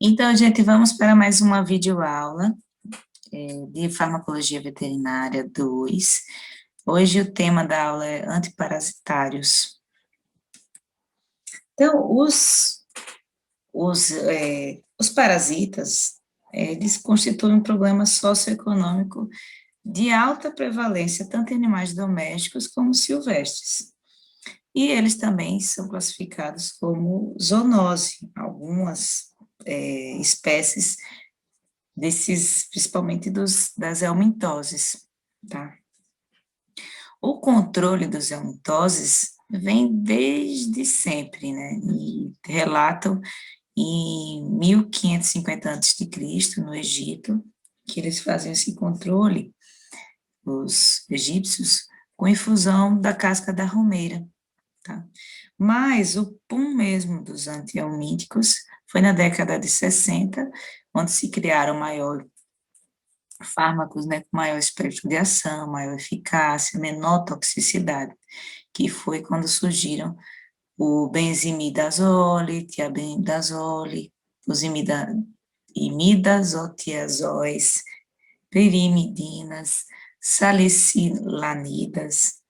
Então, gente, vamos para mais uma videoaula de Farmacologia Veterinária 2. Hoje o tema da aula é antiparasitários. Então, os parasitas, eles constituem um problema socioeconômico de alta prevalência, tanto em animais domésticos como silvestres. E eles também são classificados como zoonose, algumas espécies desses, principalmente das helmintoses, tá? O controle dos helmintoses vem desde sempre, né? E relatam em 1550 a.C., no Egito, que eles faziam esse controle, os egípcios, com infusão da casca da romeira, tá? Mas o boom mesmo dos antihelmínticos foi na década de 60, onde se criaram fármacos, né, com maior espectro de ação, maior eficácia, menor toxicidade, que foi quando surgiram o benzimidazole, tiabendazole, os imidazotiazóis, pirimidinas, salicilanidas,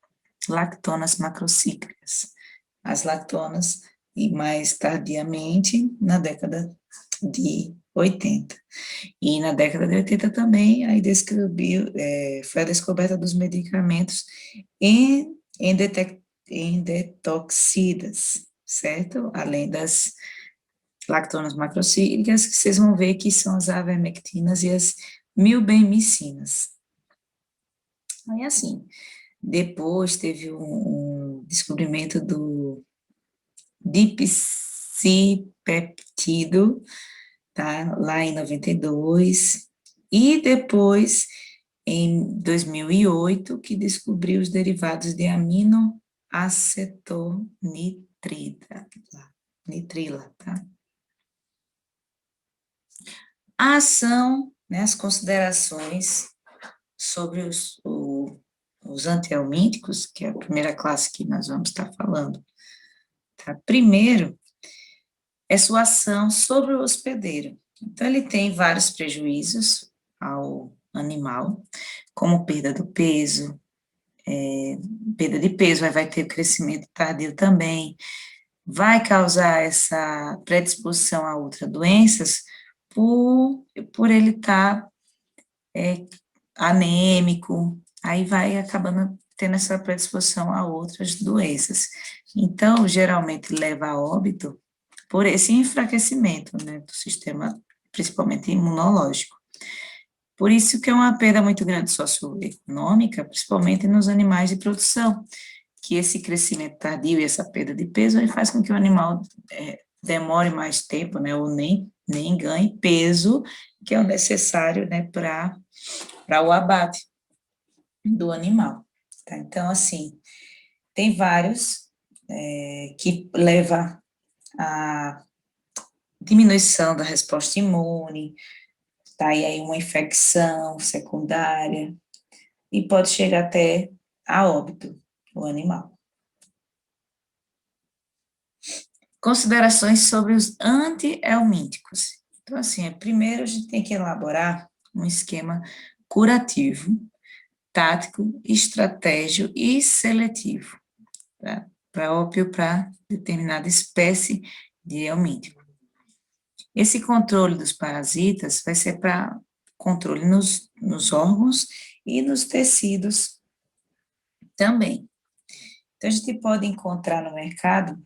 lactonas macrocíclicas. As lactonas, e mais tardiamente, na década de 80. E na década de 80 também, aí foi a descoberta dos medicamentos endetoxidas, certo? Além das lactonas macrocíclicas, que vocês vão ver que são as avermectinas e as milbemicinas. Aí, assim, depois teve um descobrimento do dipsipeptido, tá? Lá em 92, e depois, em 2008, que descobriu os derivados de nitrila, tá? A ação, né, as considerações sobre os antihelmínticos, que é a primeira classe que nós vamos estar falando, tá? Primeiro, é sua ação sobre o hospedeiro. Então, ele tem vários prejuízos ao animal, como perda do peso, perda de peso, vai ter crescimento tardio também, vai causar essa predisposição a outras doenças por ele estar anêmico, aí vai acabando tendo essa predisposição a outras doenças. Então, geralmente leva a óbito por esse enfraquecimento, né, do sistema, principalmente imunológico. Por isso que é uma perda muito grande socioeconômica, principalmente nos animais de produção, que esse crescimento tardio e essa perda de peso aí faz com que o animal demore mais tempo, né, ou nem ganhe peso, que é o necessário, né, para o abate do animal. Tá? Então, assim, tem vários que levam a diminuição da resposta imune, tá? E aí uma infecção secundária, e pode chegar até a óbito o animal. Considerações sobre os antihelmínticos. Então, assim, primeiro a gente tem que elaborar um esquema curativo, tático, estratégico e seletivo, tá? Próprio para determinada espécie de helmíntico. Esse controle dos parasitas vai ser para controle nos órgãos e nos tecidos também. Então, a gente pode encontrar no mercado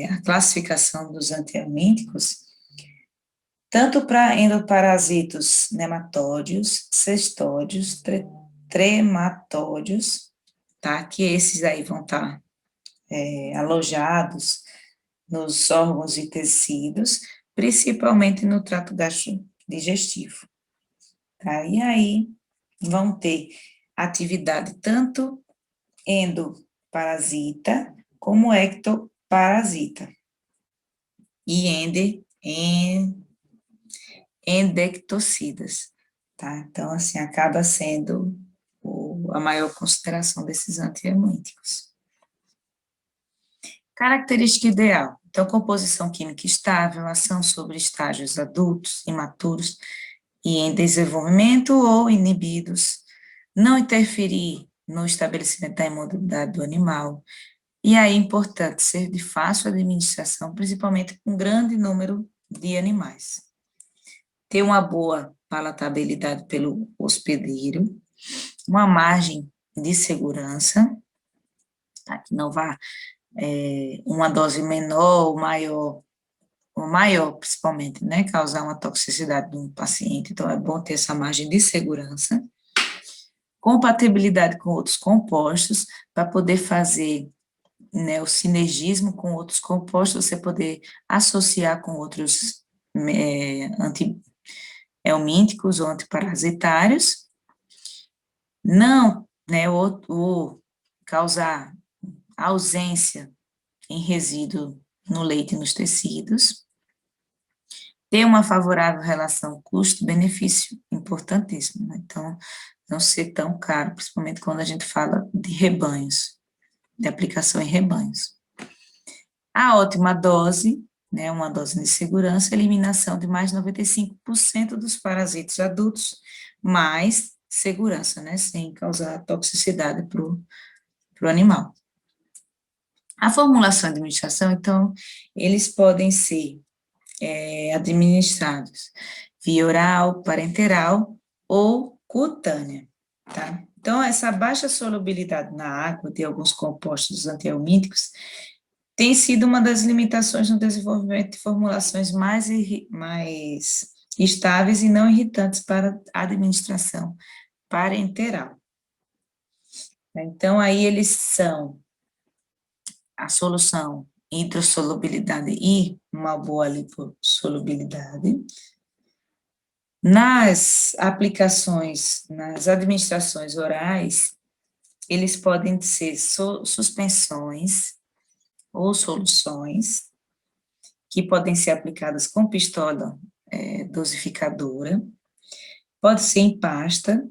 a classificação dos antihelmínticos, tanto para endoparasitos nematódios, cestódios, trematódios, tá? Que esses aí vão estar alojados nos órgãos e tecidos, principalmente no trato gastrodigestivo, tá? E aí vão ter atividade tanto endoparasita como ectoparasita e endectocidas, tá? Então, assim, acaba sendo a maior consideração desses antihelmínticos. Característica ideal. Então, composição química estável, ação sobre estágios adultos, imaturos e em desenvolvimento ou inibidos, não interferir no estabelecimento da imunidade do animal, e aí é importante ser de fácil administração, principalmente com um grande número de animais. Ter uma boa palatabilidade pelo hospedeiro, uma margem de segurança, tá? Que não vá uma dose menor ou maior principalmente, né, causar uma toxicidade no paciente, então é bom ter essa margem de segurança. Compatibilidade com outros compostos, para poder fazer, né, o sinergismo com outros compostos, você poder associar com outros antihelmínticos ou antiparasitários, não, né, ou causar ausência em resíduo no leite e nos tecidos, ter uma favorável relação custo-benefício, importantíssimo, né? Então, não ser tão caro, principalmente quando a gente fala de rebanhos, de aplicação em rebanhos. A ótima dose, né, uma dose de segurança, eliminação de mais de 95% dos parasitas adultos, mais segurança, né, sem causar toxicidade para o animal. A formulação e administração, então, eles podem ser administrados via oral, parenteral ou cutânea, tá? Então, essa baixa solubilidade na água de alguns compostos antihelmínticos tem sido uma das limitações no desenvolvimento de formulações mais estáveis e não irritantes para administração parenteral. Então, aí eles são a solução hidrossolubilidade e uma boa lipossolubilidade. Nas aplicações, nas administrações orais, eles podem ser suspensões ou soluções, que podem ser aplicadas com pistola dosificadora, pode ser em pasta,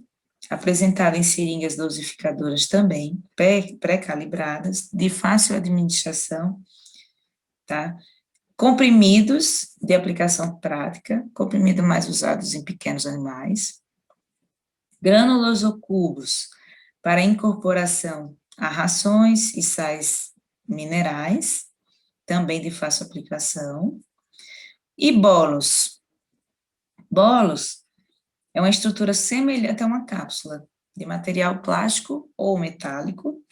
apresentada em seringas dosificadoras também, pré-calibradas, de fácil administração, tá? Comprimidos de aplicação prática, comprimidos mais usados em pequenos animais, grânulos ou cubos para incorporação a rações e sais minerais, também de fácil aplicação, e bolos. Bolos é uma estrutura semelhante a uma cápsula de material plástico ou metálico,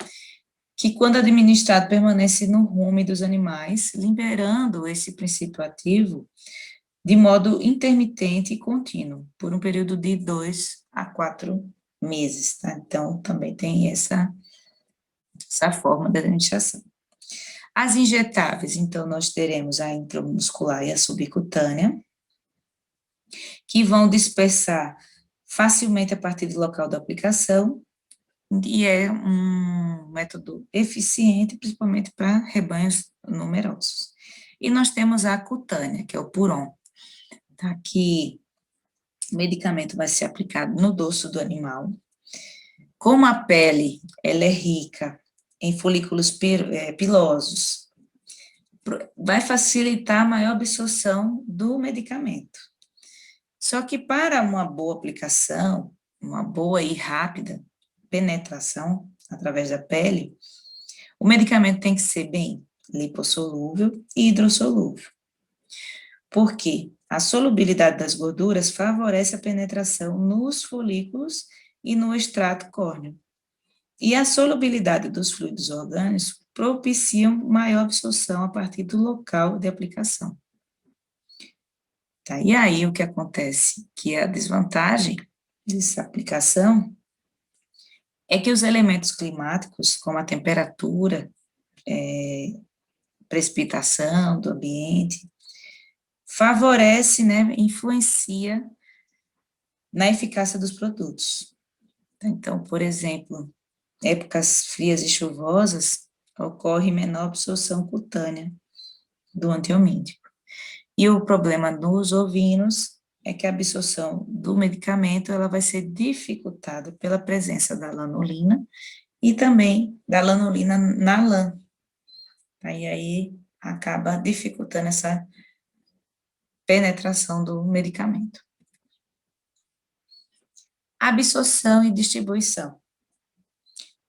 que quando administrado permanece no rumen dos animais, liberando esse princípio ativo de modo intermitente e contínuo, por um período de 2 a 4 meses, tá? Então, também tem essa forma de administração. As injetáveis, então, nós teremos a intramuscular e a subcutânea, que vão dispersar facilmente a partir do local da aplicação, e é um método eficiente, principalmente para rebanhos numerosos. E nós temos a cutânea, que é o Puron, tá? Que o medicamento vai ser aplicado no dorso do animal. Como a pele, ela é rica em folículos pilosos, vai facilitar a maior absorção do medicamento. Só que para uma boa aplicação, uma boa e rápida penetração através da pele, o medicamento tem que ser bem lipossolúvel e hidrossolúvel. Por quê? A solubilidade das gorduras favorece a penetração nos folículos e no extrato córneo. E a solubilidade dos fluidos orgânicos propiciam maior absorção a partir do local de aplicação. Tá? E aí o que acontece? Que a desvantagem dessa aplicação é que os elementos climáticos, como a temperatura, precipitação do ambiente, favorece, né, influencia na eficácia dos produtos. Então, por exemplo, épocas frias e chuvosas, ocorre menor absorção cutânea do antihelmíntico. E o problema nos ovinos é que a absorção do medicamento ela vai ser dificultada pela presença da lanolina e também da lanolina na lã. E aí acaba dificultando essa penetração do medicamento. Absorção e distribuição.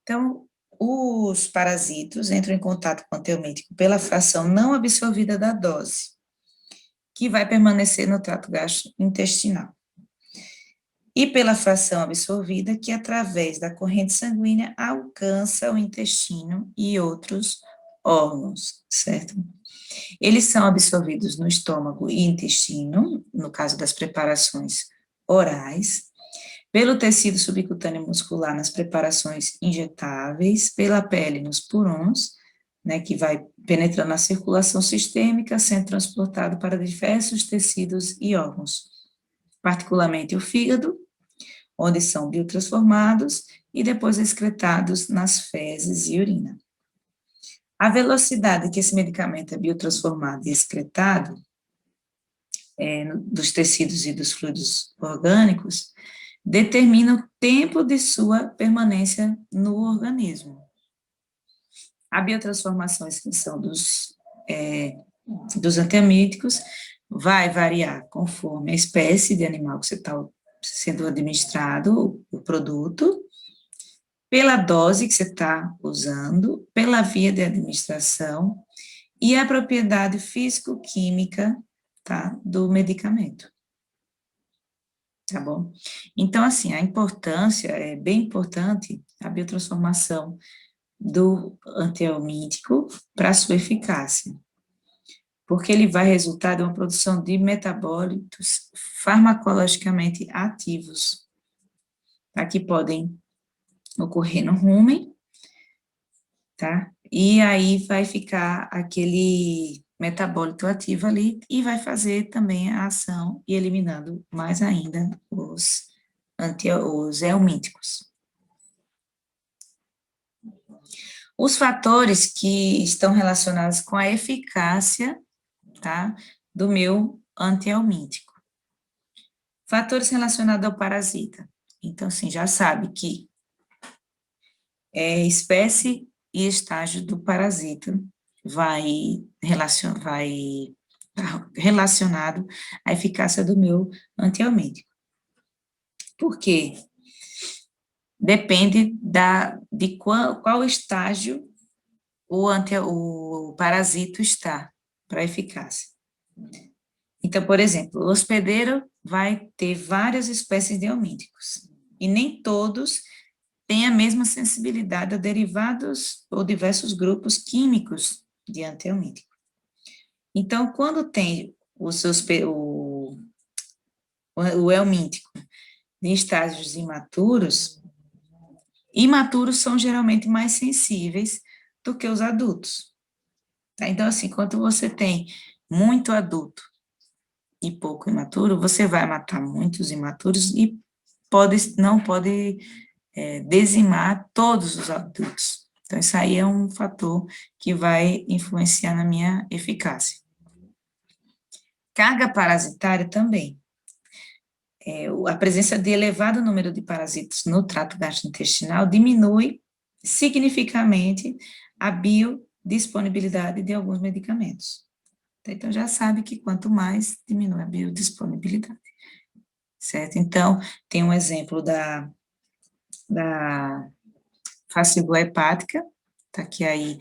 Então, os parasitos entram em contato com o antiemítico pela fração não absorvida da dose, que vai permanecer no trato gastrointestinal. E pela fração absorvida, que através da corrente sanguínea alcança o intestino e outros órgãos, certo? Eles são absorvidos no estômago e intestino, no caso das preparações orais, pelo tecido subcutâneo muscular nas preparações injetáveis, pela pele nos purons, né, que vai penetrando na circulação sistêmica, sendo transportado para diversos tecidos e órgãos, particularmente o fígado, onde são biotransformados e depois excretados nas fezes e urina. A velocidade que esse medicamento é biotransformado e excretado dos tecidos e dos fluidos orgânicos determina o tempo de sua permanência no organismo. A biotransformação e excreção dos antiemíticos vai variar conforme a espécie de animal que você está sendo administrado, o produto, pela dose que você está usando, pela via de administração e a propriedade físico-química, tá, do medicamento. Tá bom? Então, assim, a importância, é bem importante a biotransformação do antiemítico para sua eficácia, porque ele vai resultar de uma produção de metabólitos farmacologicamente ativos, tá, que podem ocorrer no rumen, tá? E aí vai ficar aquele metabólito ativo ali e vai fazer também a ação e eliminando mais ainda os eumíticos. Os fatores que estão relacionados com a eficácia, tá, do meu antieumítico. Fatores relacionados ao parasita. Então, assim, já sabe que é espécie e estágio do parasita vai relacionado à eficácia do meu antieumítico. Por quê? Depende de qual estágio o parasito está para eficácia. Então, por exemplo, o hospedeiro vai ter várias espécies de eumíticos, e nem todos têm a mesma sensibilidade a derivados ou diversos grupos químicos de antieumítico. Então, quando tem o eumítico em estágios imaturos são geralmente mais sensíveis do que os adultos. Tá? Então, assim, quando você tem muito adulto e pouco imaturo, você vai matar muitos imaturos e não pode dizimar todos os adultos. Então, isso aí é um fator que vai influenciar na minha eficácia. Carga parasitária também. A presença de elevado número de parasitas no trato gastrointestinal diminui significativamente a biodisponibilidade de alguns medicamentos. Então, já sabe que quanto mais diminui a biodisponibilidade, certo? Então, tem um exemplo da fascícula hepática, tá, que aí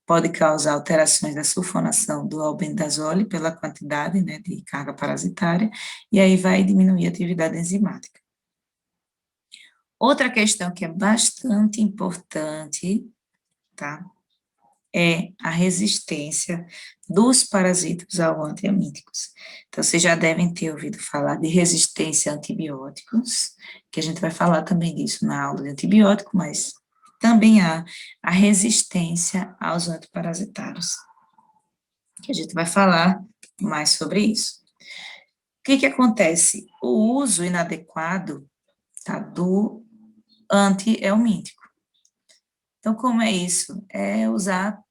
pode causar alterações da sulfonação do albendazole pela quantidade, né, de carga parasitária, e aí vai diminuir a atividade enzimática. Outra questão que é bastante importante, tá, é a resistência dos parasitas ao antiemíticos. Então, vocês já devem ter ouvido falar de resistência a antibióticos, que a gente vai falar também disso na aula de antibiótico, mas também há a resistência aos antiparasitários, que a gente vai falar mais sobre isso. O que acontece? O uso inadequado, tá, do antieumítico. Então, como é isso? É usar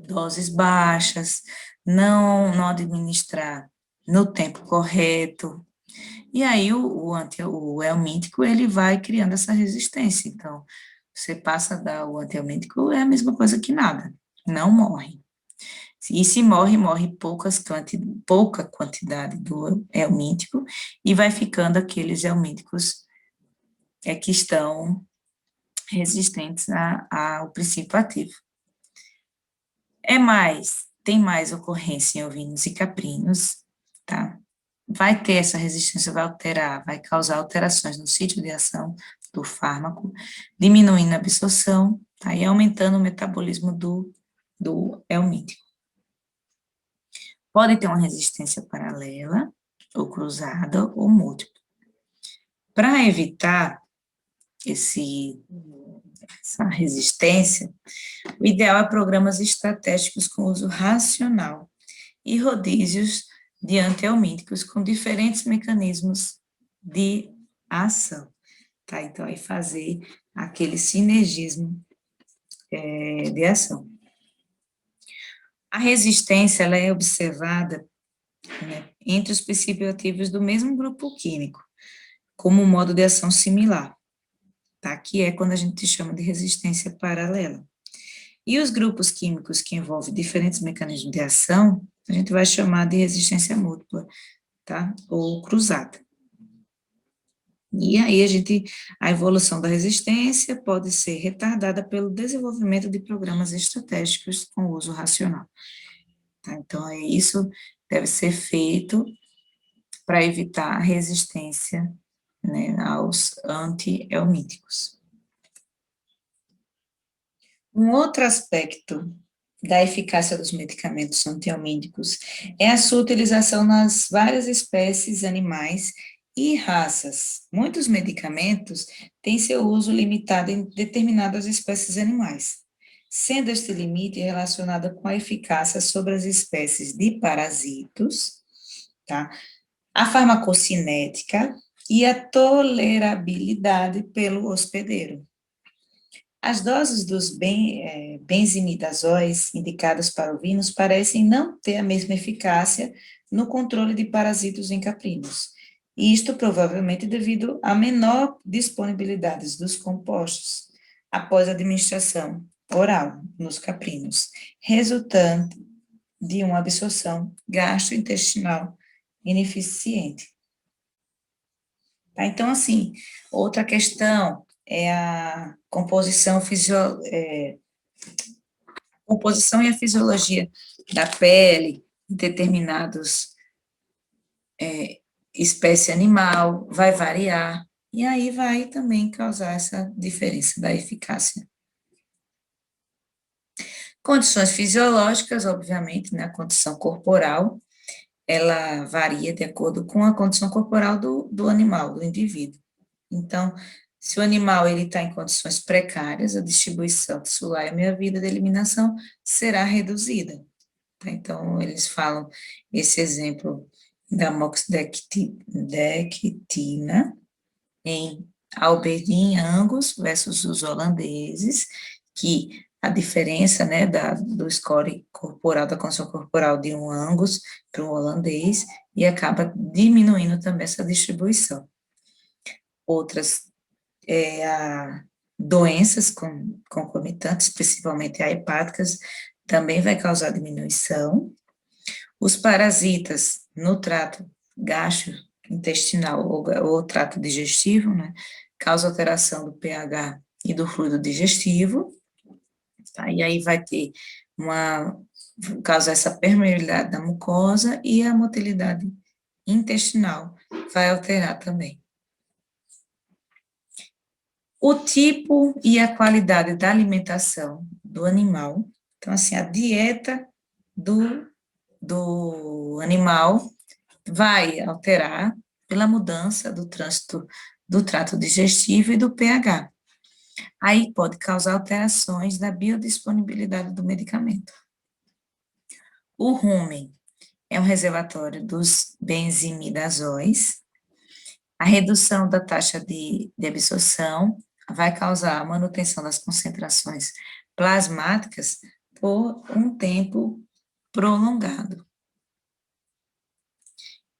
doses baixas, não administrar no tempo correto, e aí o eumítico, ele vai criando essa resistência. Então, você passa a dar o antieumítico, é a mesma coisa que nada, não morre. E se morre, morre pouca quantidade do helmíntico e vai ficando aqueles helmínticos que estão resistentes ao princípio ativo. Tem mais ocorrência em ovinos e caprinos, tá? Vai ter essa resistência, vai causar alterações no sítio de ação do fármaco, diminuindo a absorção, tá? E aumentando o metabolismo do helmíntico. Pode ter uma resistência paralela, ou cruzada, ou múltipla. Para evitar essa resistência, o ideal é programas estratégicos com uso racional e rodízios de antihelmínticos com diferentes mecanismos de ação, tá? Então, aí fazer aquele sinergismo de ação. A resistência, ela é observada, né, entre os princípios ativos do mesmo grupo químico, como um modo de ação similar, tá? Que é quando a gente chama de resistência paralela. E os grupos químicos que envolvem diferentes mecanismos de ação, a gente vai chamar de resistência múltipla, tá? Ou cruzada. E aí a evolução da resistência pode ser retardada pelo desenvolvimento de programas estratégicos com uso racional. Tá? Então, isso deve ser feito para evitar a resistência, né, aos antihelmínticos. Um outro aspecto da eficácia dos medicamentos antihelmínticos é a sua utilização nas várias espécies animais e raças. Muitos medicamentos têm seu uso limitado em determinadas espécies animais, sendo este limite relacionado com a eficácia sobre as espécies de parasitos, tá? A farmacocinética e a tolerabilidade pelo hospedeiro. As doses dos benzimidazóis indicadas para ovinos parecem não ter a mesma eficácia no controle de parasitos em caprinos, isto provavelmente devido à menor disponibilidade dos compostos após a administração oral nos caprinos, resultante de uma absorção gastrointestinal ineficiente. Tá? Então, assim, outra questão é a composição e a fisiologia da pele em determinados espécie animal, vai variar, e aí vai também causar essa diferença da eficácia. Condições fisiológicas, obviamente, né, a condição corporal, ela varia de acordo com a condição corporal do animal, do indivíduo. Então, se o animal está em condições precárias, a distribuição tissular e a meia-vida de eliminação será reduzida. Tá? Então, eles falam esse exemplo da moxidectina em Alberdin Angus versus os holandeses, que a diferença, né, do score corporal, da condição corporal de um Angus para um holandês, e acaba diminuindo também essa distribuição. Outras doenças concomitantes, principalmente a hepáticas, também vai causar diminuição. Os parasitas no trato gastrointestinal ou trato digestivo, né, causa alteração do pH e do fluido digestivo, tá? E aí vai ter causar essa permeabilidade da mucosa e a motilidade intestinal vai alterar também. O tipo e a qualidade da alimentação do animal, então, assim, a dieta do animal vai alterar pela mudança do trânsito do trato digestivo e do pH. Aí pode causar alterações da biodisponibilidade do medicamento. O rumen é um reservatório dos benzimidazóis. A redução da taxa de absorção vai causar a manutenção das concentrações plasmáticas por um tempo prolongado.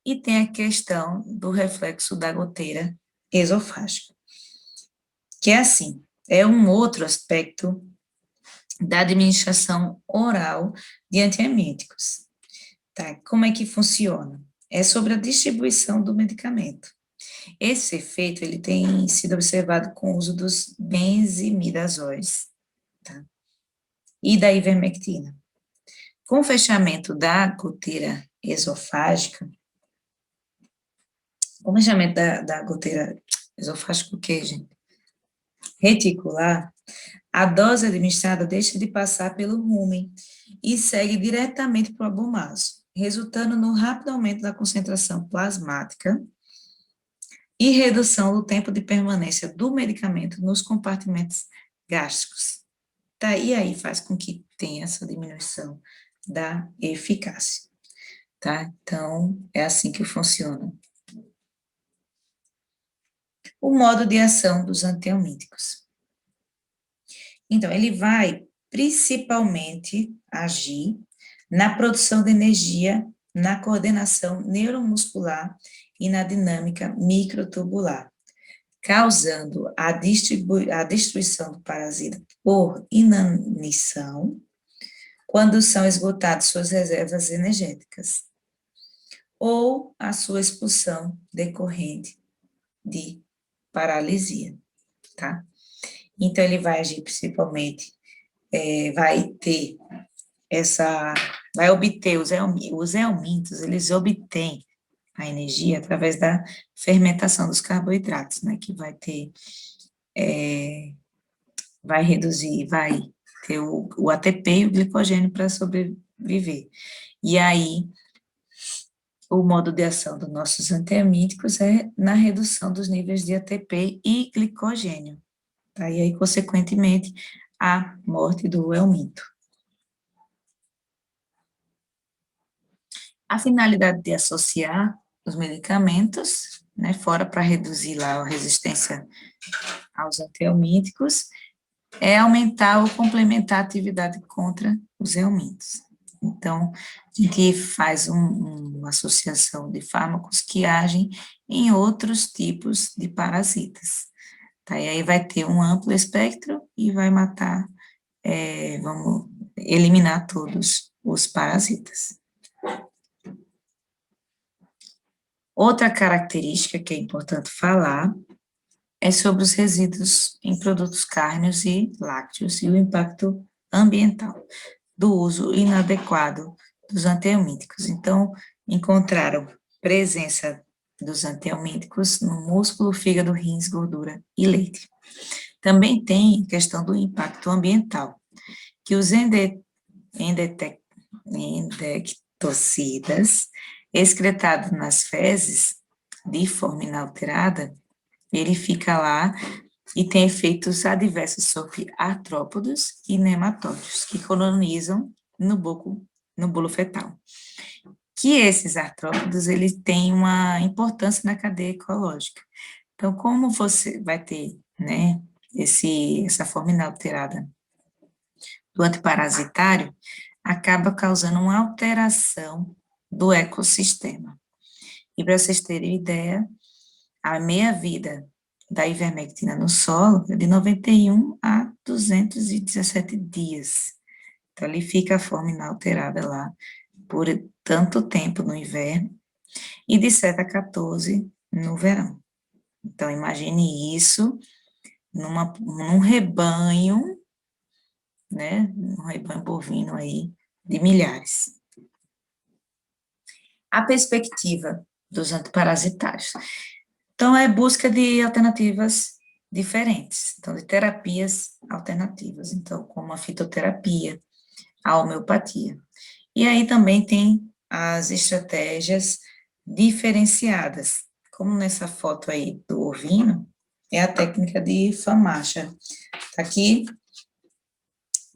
E tem a questão do reflexo da goteira esofágica, que é assim, é um outro aspecto da administração oral de antiemíticos. Tá? Como é que funciona? É sobre a distribuição do medicamento. Esse efeito ele tem sido observado com o uso dos benzimidazóis, tá? E da ivermectina. Com o fechamento da goteira esofágica, com o fechamento da goteira esofágica, o quê, gente? Reticular, a dose administrada deixa de passar pelo rumen e segue diretamente para o abomaso, resultando no rápido aumento da concentração plasmática e redução do tempo de permanência do medicamento nos compartimentos gástricos. Tá? E aí faz com que tenha essa diminuição da eficácia. Tá? Então, é assim que funciona. O modo de ação dos antiemíticos. Então, ele vai principalmente agir na produção de energia, na coordenação neuromuscular e na dinâmica microtubular, causando a destruição do parasita por inanição, quando são esgotadas suas reservas energéticas, ou a sua expulsão decorrente de paralisia, tá? Então, ele vai agir principalmente, vai obter, os helmintos, eles obtêm a energia através da fermentação dos carboidratos, né, que vai ter, vai reduzir, vai ter o ATP e o glicogênio para sobreviver. E aí, o modo de ação dos nossos antiemíticos é na redução dos níveis de ATP e glicogênio, tá? E aí, consequentemente, a morte do helminto. A finalidade de associar os medicamentos, né, fora para reduzir lá a resistência aos antihelmínticos, é aumentar ou complementar a atividade contra os helmintos. Então, a gente faz uma associação de fármacos que agem em outros tipos de parasitas. Tá? E aí vai ter um amplo espectro e vai matar, vamos eliminar todos os parasitas. Outra característica que é importante falar é sobre os resíduos em produtos cárneos e lácteos e o impacto ambiental do uso inadequado dos antihelmínticos. Então, encontraram presença dos antihelmínticos no músculo, fígado, rins, gordura e leite. Também tem questão do impacto ambiental, que os endectocidas excretados nas fezes de forma inalterada, ele fica lá e tem efeitos adversos sobre artrópodos e nematóides, que colonizam no bolo fetal. Que esses artrópodos, eles têm uma importância na cadeia ecológica. Então, como você vai ter, né, essa forma inalterada do antiparasitário, acaba causando uma alteração do ecossistema. E para vocês terem ideia, a meia-vida da ivermectina no solo é de 91 a 217 dias. Então, ele fica a forma inalterada lá por tanto tempo no inverno e de 7 a 14 no verão. Então, imagine isso num rebanho, né, um rebanho bovino aí de milhares. A perspectiva dos antiparasitários. Então, é busca de alternativas diferentes, então, de terapias alternativas, então, como a fitoterapia, a homeopatia. E aí também tem as estratégias diferenciadas, como nessa foto aí do ovino, é a técnica de Famacha. Tá aqui,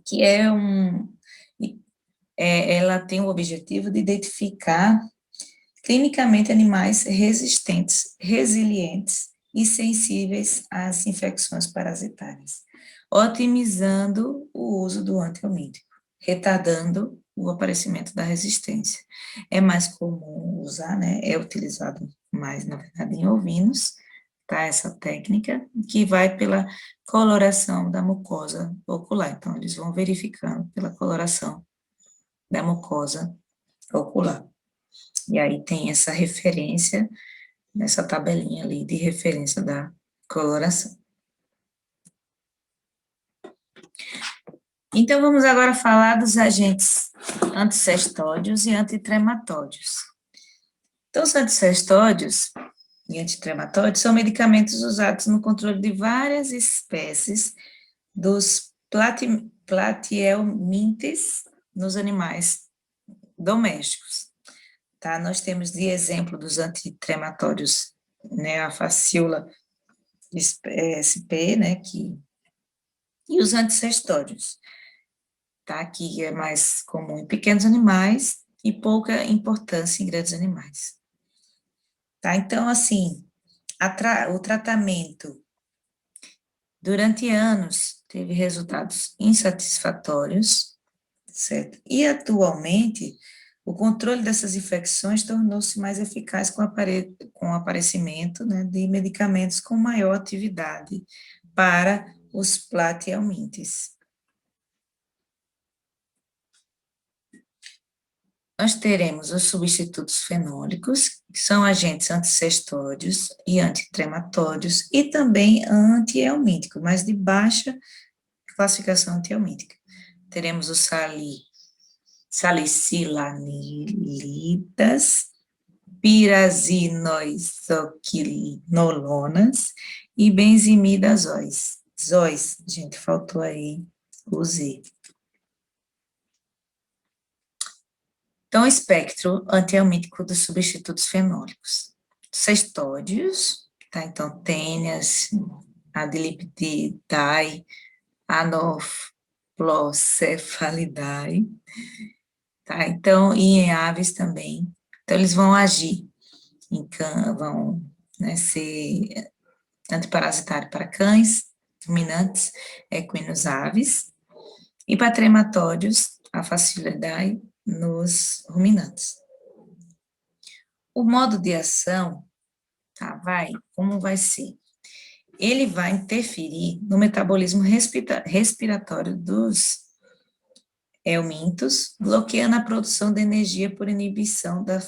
que ela tem o objetivo de identificar clinicamente animais resistentes, resilientes e sensíveis às infecções parasitárias, otimizando o uso do antihelmíntico, retardando o aparecimento da resistência. É mais comum usar, né, é utilizado mais, na verdade, em ovinos, tá? Essa técnica, que vai pela coloração da mucosa ocular. Então, eles vão verificando pela coloração da mucosa ocular. E aí tem essa referência, nessa tabelinha ali de referência da coloração. Então, vamos agora falar dos agentes anticestódios e antitrematódios. Então, os anticestódios e antitrematóides são medicamentos usados no controle de várias espécies dos platihelmintes nos animais domésticos. Tá? Nós temos de exemplo dos antitrematórios, né, a Faciola SP, né, e os anticestórios, tá? Que é mais comum em pequenos animais e pouca importância em grandes animais. Tá? Então, assim, o tratamento durante anos teve resultados insatisfatórios, certo? E atualmente, o controle dessas infecções tornou-se mais eficaz com o aparecimento, né, de medicamentos com maior atividade para os platihelmintes. Nós teremos os substitutos fenólicos, que são agentes anticestódios e antitrematódios, e também antihelmínticos, mas de baixa classificação antihelmíntica. Teremos os salicylanilidas, pirazinoisoquinolonas e benzimidazóis. Gente, faltou aí o Z. Então, o espectro antihelmíntico dos substitutos fenólicos. Cestódios, tá? Então, tênias, adiliptidae, anoplocephalidae, tá? Então, e em aves também. Então, eles vão agir vão, né, ser antiparasitário para cães, ruminantes, equinos, aves, e para trematódios, a facilidade nos ruminantes. O modo de ação, tá, como vai ser? Ele vai interferir no metabolismo respiratório dos helmintos, bloqueando a produção de energia por inibição da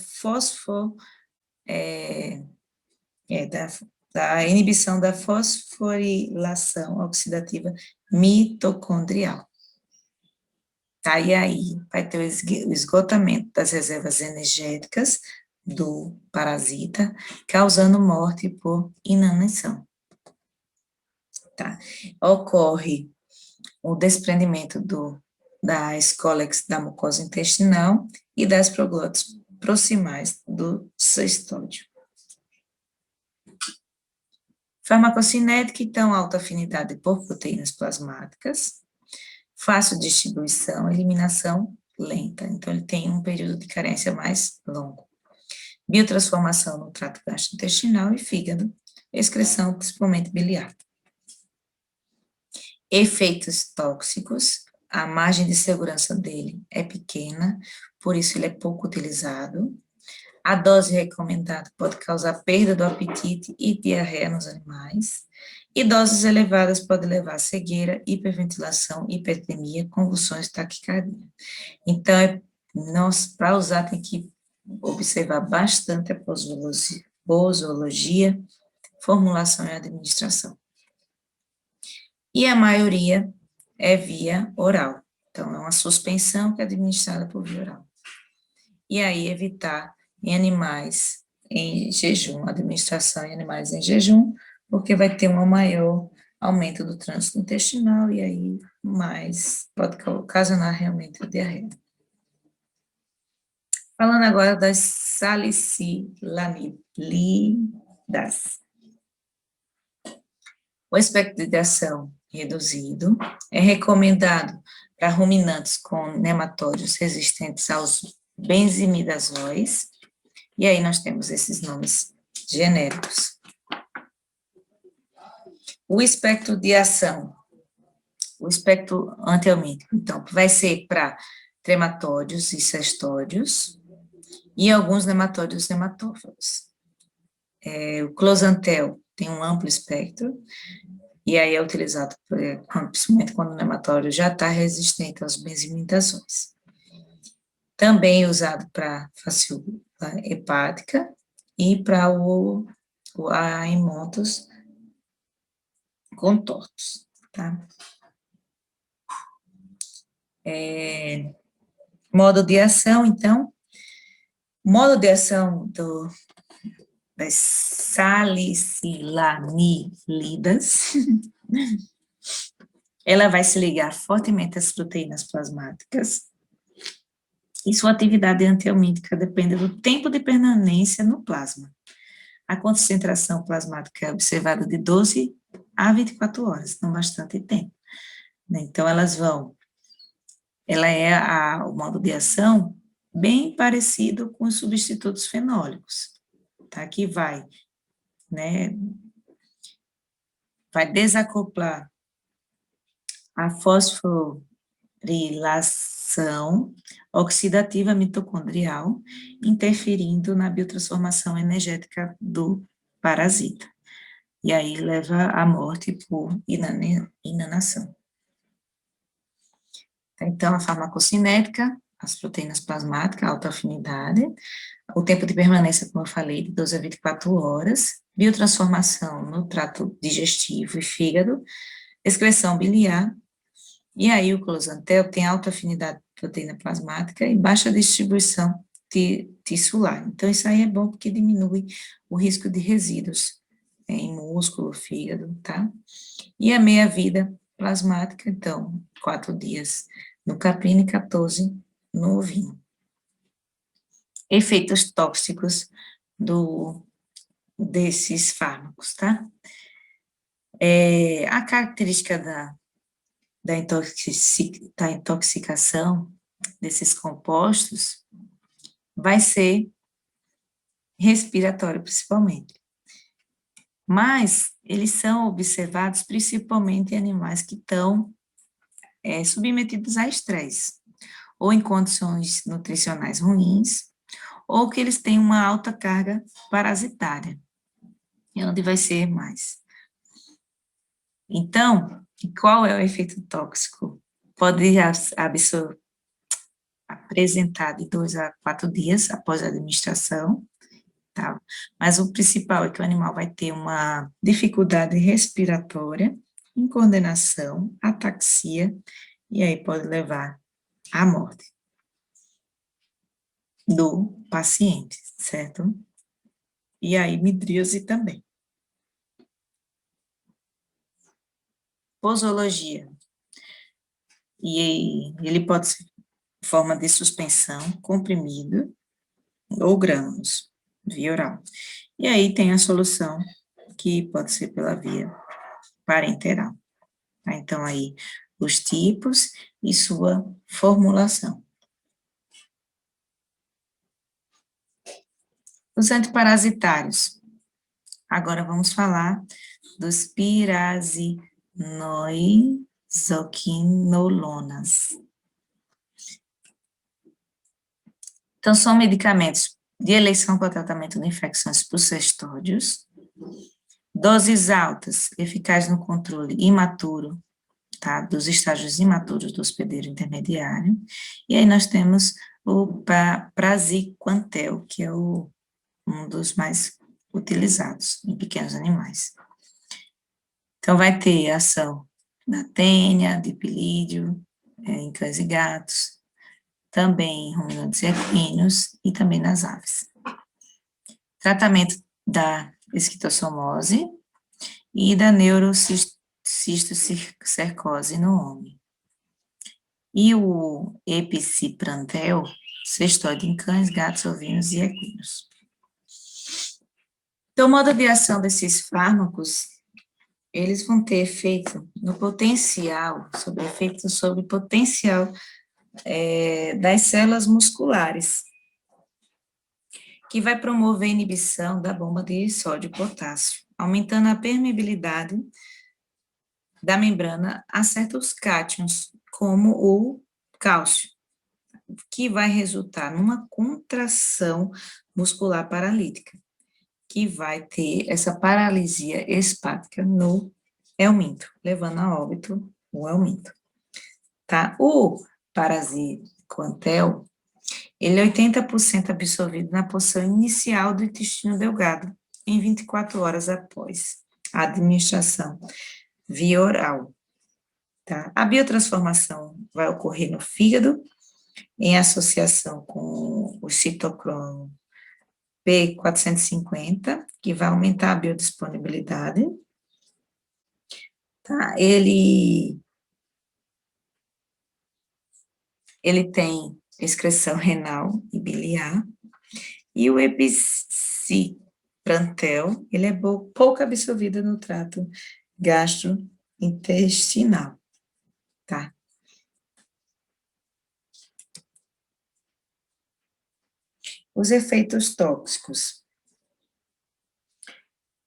da inibição da fosforilação oxidativa mitocondrial. Tá, e aí vai ter o esgotamento das reservas energéticas do parasita, causando morte por inanição. Tá? Ocorre o desprendimento das cólex da mucosa intestinal e das proglótides proximais do cestódio. Farmacocinética, então, alta afinidade por proteínas plasmáticas, fácil distribuição, eliminação lenta, então ele tem um período de carência mais longo. Biotransformação no trato gastrointestinal e fígado, excreção principalmente biliar. Efeitos tóxicos, a margem de segurança dele é pequena, por isso ele é pouco utilizado. A dose recomendada pode causar perda do apetite e diarreia nos animais, e doses elevadas podem levar a cegueira, hiperventilação, hipertemia, convulsões, taquicardia. Então, para usar tem que observar bastante a posologia, formulação e administração. E a maioria é via oral. Então, é uma suspensão que é administrada por via oral. E aí, evitar em animais em jejum, administração em animais em jejum, porque vai ter um maior aumento do trânsito intestinal e aí pode ocasionar realmente a diarreia. Falando agora das salicylanilidas. O espectro de ação reduzido é recomendado para ruminantes com nematóides resistentes aos benzimidazóis, e aí nós temos esses nomes genéricos. O espectro de ação, o espectro antihelmíntico, então, vai ser para trematóides e cestódios, e alguns nematóides nematófagos. O closantel tem um amplo espectro, e aí é utilizado principalmente quando o nematóide já está resistente às benzimidazões. Também é usado para facíola hepática e para a hemontos contortos, tá? Modo de ação, então, modo de ação das salicylamílidas, ela vai se ligar fortemente às proteínas plasmáticas, e sua atividade antihelmíntica depende do tempo de permanência no plasma. A concentração plasmática é observada de 12 a 24 horas, não bastante tempo. Então, ela é o modo de ação bem parecido com os substitutos fenólicos, tá? Que vai desacoplar a fosforilação oxidativa mitocondrial, interferindo na biotransformação energética do parasita. E aí leva à morte por inanação. Então, a farmacocinética, as proteínas plasmáticas, alta afinidade, o tempo de permanência, como eu falei, de 12 a 24 horas, biotransformação no trato digestivo e fígado, excreção biliar, e aí o closantel tem alta afinidade de proteína plasmática e baixa distribuição tissular. Então, isso aí é bom porque diminui o risco de resíduos em músculo, fígado, tá? E a meia-vida plasmática, então, 4 dias no caprino e 14 no ovino. Efeitos tóxicos desses fármacos, tá? A característica da intoxicação desses compostos vai ser respiratório, principalmente. Mas eles são observados principalmente em animais que estão submetidos a estresse, ou em condições nutricionais ruins, ou que eles têm uma alta carga parasitária, é onde vai ser mais. Então, qual é o efeito tóxico? Pode apresentar de 2 a 4 dias após a administração, tá? Mas o principal é que o animal vai ter uma dificuldade respiratória, incoordenação, ataxia, e aí pode levar à morte do paciente, certo? E aí, midríase também. Posologia. E ele pode ser em forma de suspensão, comprimido ou grânulos, via oral. E aí tem a solução, que pode ser pela via parenteral. Tá? Então, aí, os tipos e sua formulação. Os antiparasitários. Agora vamos falar dos pirazinoisoquinolonas. Então, são medicamentos de eleição para tratamento de infecções por cestódios, doses altas, eficazes no controle imaturo, tá, dos estágios imaturos do hospedeiro intermediário, e aí nós temos o praziquantel, que é um dos mais utilizados em pequenos animais. Então, vai ter ação na tênia, dipilídeo, em cães e gatos, também em ruminantes e equinos e também nas aves. Tratamento da esquistossomose e da neurocistocercose no homem. E o epiciprantel, cestoide em cães, gatos, ovinos e equinos. Então, o modo de ação desses fármacos, eles vão ter efeito no potencial, sobre potencial das células musculares, que vai promover a inibição da bomba de sódio e potássio, aumentando a permeabilidade da membrana a certos cátions, como o cálcio, que vai resultar numa contração muscular paralítica, que vai ter essa paralisia espática no helminto, levando a óbito o helminto, tá? O parasito antel, ele é 80% absorvido na porção inicial do intestino delgado, em 24 horas após a administração via oral, tá? A biotransformação vai ocorrer no fígado, em associação com o citocromo P450, que vai aumentar a biodisponibilidade, tá? Ele tem excreção renal e biliar, e o epiciprantel, ele é pouco absorvido no trato gastrointestinal, tá? Os efeitos tóxicos.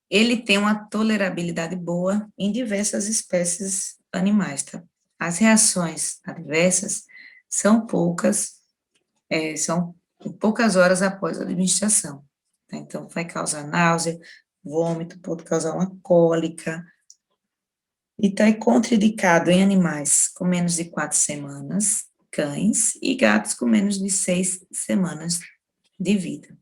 Ele tem uma tolerabilidade boa em diversas espécies animais, tá? As reações adversas são poucas, são poucas horas após a administração, tá? Então, vai causar náusea, vômito, pode causar uma cólica, e está contraindicado em animais com menos de 4 semanas, cães, e gatos com menos de 6 semanas de vida.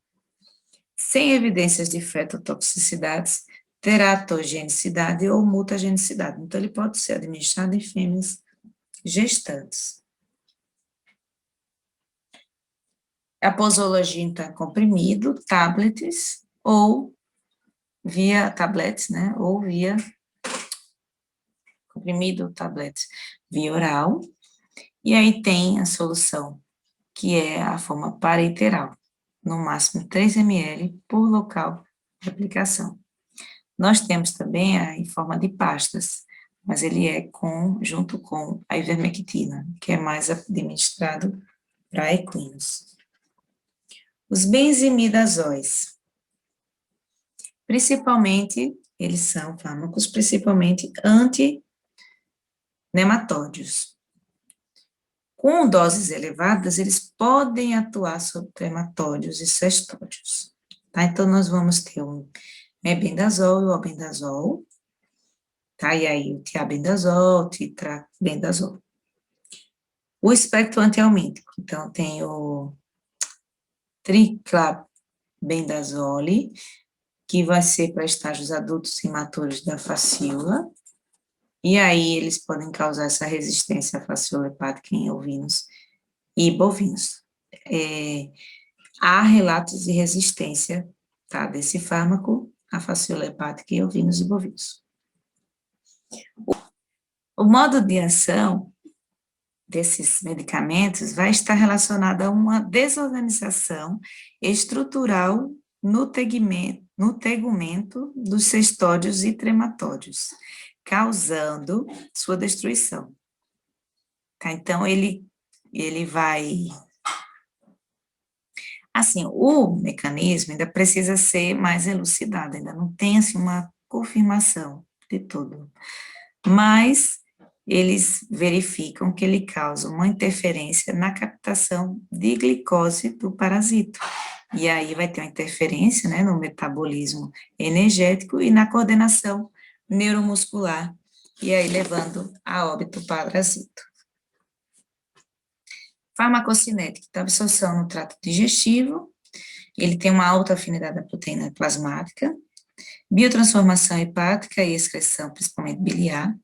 Sem evidências de fetotoxicidades, teratogenicidade ou mutagenicidade. Então, ele pode ser administrado em fêmeas gestantes. A posologia, então, é comprimido, tablets, ou via tablets, né, ou via comprimido, tablets, via oral. E aí tem a solução, que é a forma parenteral, no máximo 3 ml por local de aplicação. Nós temos também em forma de pastas, mas ele é junto com a ivermectina, que é mais administrado para equinos. Os benzimidazóis, principalmente, eles são fármacos principalmente antinematódios. Com doses elevadas, eles podem atuar sobre trematódios e cestódios, tá? Então, nós vamos ter o mebendazol e o albendazol, tá? E aí, o tiabendazol, titrabendazol. O espectro antihelmíntico, então, tem o triclabendazole, que vai ser para estágios adultos imaturos da facíola, e aí eles podem causar essa resistência à facíola hepática em ovinos e bovinos. Há relatos de resistência, tá, desse fármaco à facíola hepática em ovinos e bovinos. O modo de ação desses medicamentos vai estar relacionado a uma desorganização estrutural no tegumento dos cestódios e trematódios, causando sua destruição. Tá? Então, ele vai... Assim, o mecanismo ainda precisa ser mais elucidado, ainda não tem, assim, uma confirmação de tudo. Mas eles verificam que ele causa uma interferência na captação de glicose do parasito. E aí vai ter uma interferência, né, no metabolismo energético e na coordenação neuromuscular, e aí levando a óbito parasito. Farmacocinética, então, absorção no trato digestivo, ele tem uma alta afinidade à proteína plasmática, biotransformação hepática e excreção, principalmente biliar,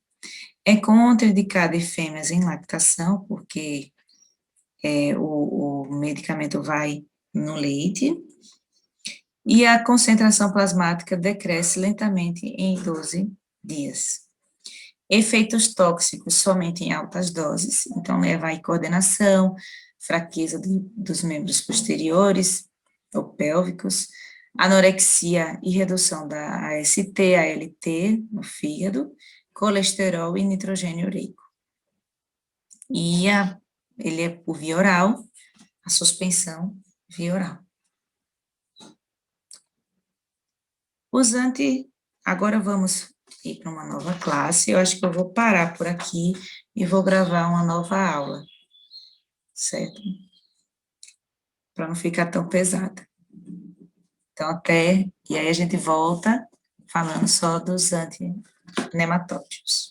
é contraindicado em fêmeas em lactação, porque o medicamento vai no leite, e a concentração plasmática decresce lentamente em 12 dias. Efeitos tóxicos somente em altas doses, então leva a coordenação, fraqueza dos membros posteriores ou pélvicos, anorexia e redução da AST, ALT no fígado, colesterol e nitrogênio ureico. E ele é por via oral, a suspensão via oral. Agora vamos ir para uma nova classe, eu acho que eu vou parar por aqui e vou gravar uma nova aula, certo? Para não ficar tão pesada. Então, e aí a gente volta falando só dos antinematóides.